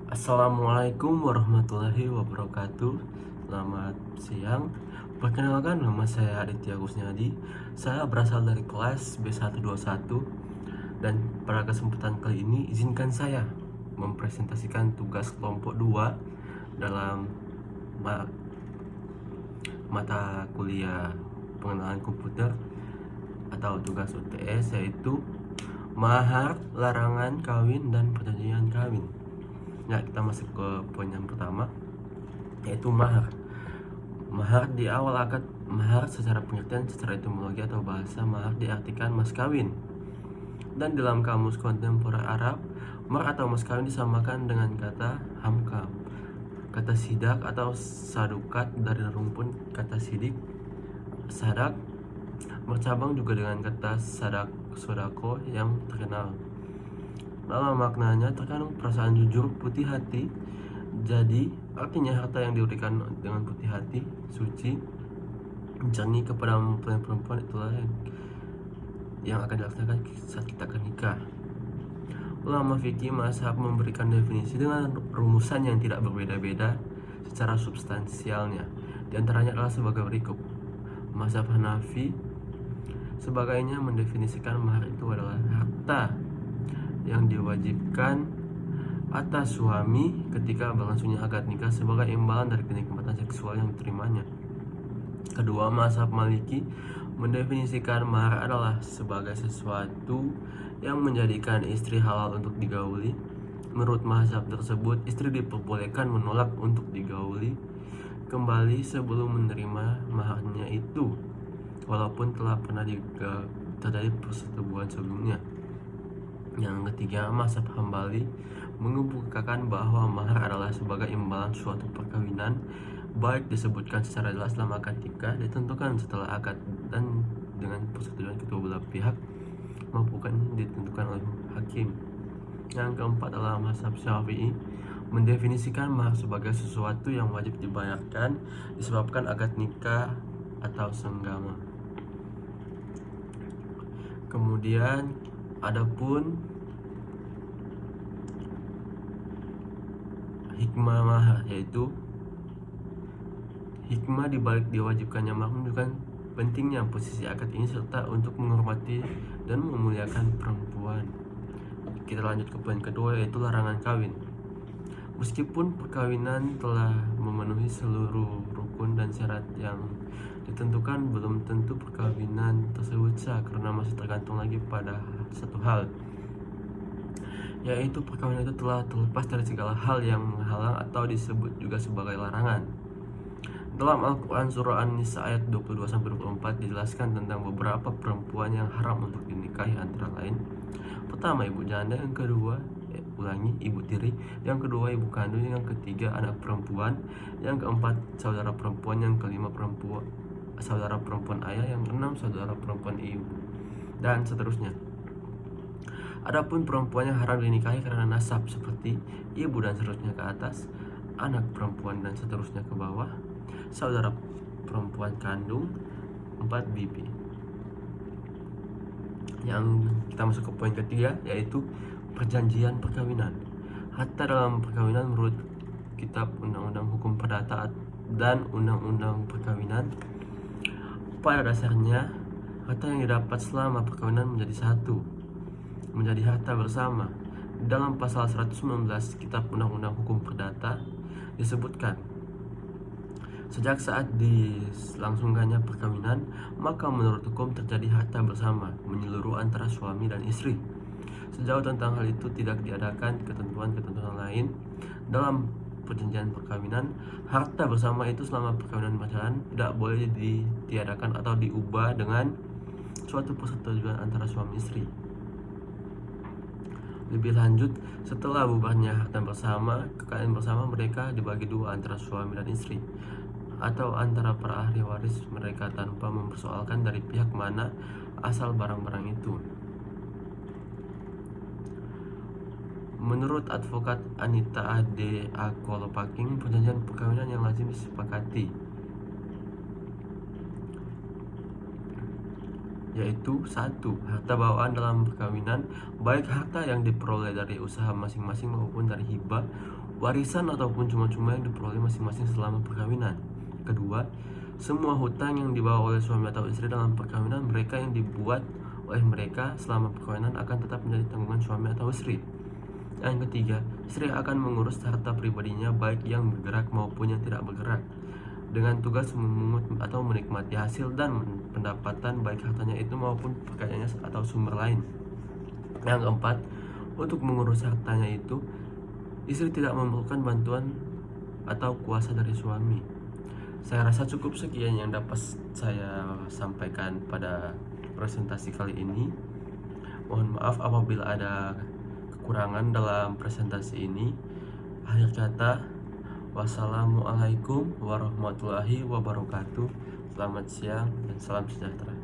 Assalamualaikum warahmatullahi wabarakatuh. Selamat siang. Perkenalkan, nama saya Aditya Kusniadi. Saya berasal dari kelas B121. Dan pada kesempatan kali ini izinkan saya mempresentasikan tugas kelompok 2 dalam mata kuliah pengenalan komputer atau tugas UTS, yaitu mahar, larangan kawin, dan perjanjian kawin. Nah, kita masuk ke poin yang pertama, yaitu mahar. Mahar di awal akad mahar secara pengertian secara etimologi atau bahasa, mahar diartikan mas kawin. Dan dalam kamus kontemporer Arab, mahar atau mas kawin disamakan dengan kata hamkam, kata sidak atau sadukat dari rumpun kata sidik, sadak, bercabang juga dengan kata sadak sodako yang terkenal. Dalam maknanya terkandung perasaan jujur, putih hati. Jadi artinya harta yang diberikan dengan putih hati, suci, jernih kepada mempelai perempuan itulah yang akan dilaksanakan saat kita akan nikah. Ulama fikih mazhab memberikan definisi dengan rumusan yang tidak berbeda-beda secara substansialnya. Di antaranya adalah sebagai berikut. Mazhab Hanafi sebagainya mendefinisikan mahar itu adalah harta yang diwajibkan atas suami ketika berlangsungnya akad nikah sebagai imbalan dari kenikmatan seksual yang diterimanya. Kedua, mazhab Maliki mendefinisikan mahar adalah sebagai sesuatu yang menjadikan istri halal untuk digauli. Menurut mazhab tersebut, istri diperbolehkan menolak untuk digauli kembali sebelum menerima maharnya itu, walaupun telah pernah terjadi persetubuhan sebelumnya. Yang ketiga, mazhab Hambali mengemukakan bahwa mahar adalah sebagai imbalan suatu perkawinan, baik disebutkan secara jelas dalam akad nikah, ditentukan setelah akad, dan dengan persetujuan kedua belah pihak, maupun ditentukan oleh hakim. Yang keempat adalah mazhab Syafi'i mendefinisikan mahar sebagai sesuatu yang wajib dibayarkan disebabkan akad nikah atau senggama. Kemudian adapun hikmah mahar, yaitu hikmah dibalik diwajibkannya mahar menunjukkan pentingnya posisi akad ini serta untuk menghormati dan memuliakan perempuan. Kita lanjut ke poin kedua, yaitu larangan kawin. Meskipun perkawinan telah memenuhi seluruh rukun dan syarat yang ditentukan, belum tentu perkawinan tersebut sah karena masih tergantung lagi pada satu hal, yaitu perkawinan itu telah terlepas dari segala hal yang menghalang atau disebut juga sebagai larangan. Dalam Al-Quran surah An-Nisa ayat 22-24 dijelaskan tentang beberapa perempuan yang haram untuk dinikahi, antara lain: pertama, ibu janda; yang kedua, ibu tiri; yang kedua, ibu kandung; yang ketiga, anak perempuan; yang keempat, saudara perempuan; yang kelima, saudara perempuan ayah; yang keenam, saudara perempuan ibu, dan seterusnya. Adapun perempuan yang haram dinikahi karena nasab seperti ibu dan seterusnya ke atas, anak perempuan dan seterusnya ke bawah, saudara perempuan kandung, 4 bibi. Yang kita masuk ke poin ketiga, yaitu perjanjian perkawinan. Harta dalam perkawinan menurut kitab Undang-Undang Hukum Perdata dan Undang-Undang Perkawinan, pada dasarnya harta yang didapat selama perkawinan menjadi harta bersama. Dalam pasal 119 kitab Undang-Undang Hukum Perdata disebutkan, sejak saat dilangsungkannya perkawinan, maka menurut hukum terjadi harta bersama menyeluruh antara suami dan istri. Sejauh tentang hal itu tidak diadakan ketentuan-ketentuan lain dalam perjanjian perkawinan, harta bersama itu selama perkawinan berjalan tidak boleh ditiadakan atau diubah dengan suatu persetujuan antara suami istri. Lebih lanjut, setelah bubarnya harta bersama, kekayaan bersama mereka dibagi dua antara suami dan istri, atau antara para ahli waris mereka tanpa mempersoalkan dari pihak mana asal barang-barang itu. Menurut advokat Anita Ade Akolopaking, perjanjian perkawinan yang lazim disepakati yaitu: 1. Harta bawaan dalam perkawinan, baik harta yang diperoleh dari usaha masing-masing maupun dari hibah, warisan ataupun cuma-cuma yang diperoleh masing-masing selama perkawinan. Kedua, semua hutang yang dibawa oleh suami atau istri dalam perkawinan mereka yang dibuat oleh mereka selama perkawinan akan tetap menjadi tanggungan suami atau istri. Yang ketiga, istri akan mengurus harta pribadinya baik yang bergerak maupun yang tidak bergerak, dengan tugas memungut atau menikmati hasil dan pendapatan baik hartanya itu maupun pekerjaannya atau sumber lain. Yang keempat, untuk mengurus hartanya itu, istri tidak memerlukan bantuan atau kuasa dari suami. Saya rasa cukup sekian yang dapat saya sampaikan pada presentasi kali ini. Mohon maaf apabila ada kekurangan dalam presentasi ini. Akhir kata, wassalamualaikum warahmatullahi wabarakatuh. Selamat siang dan salam sejahtera.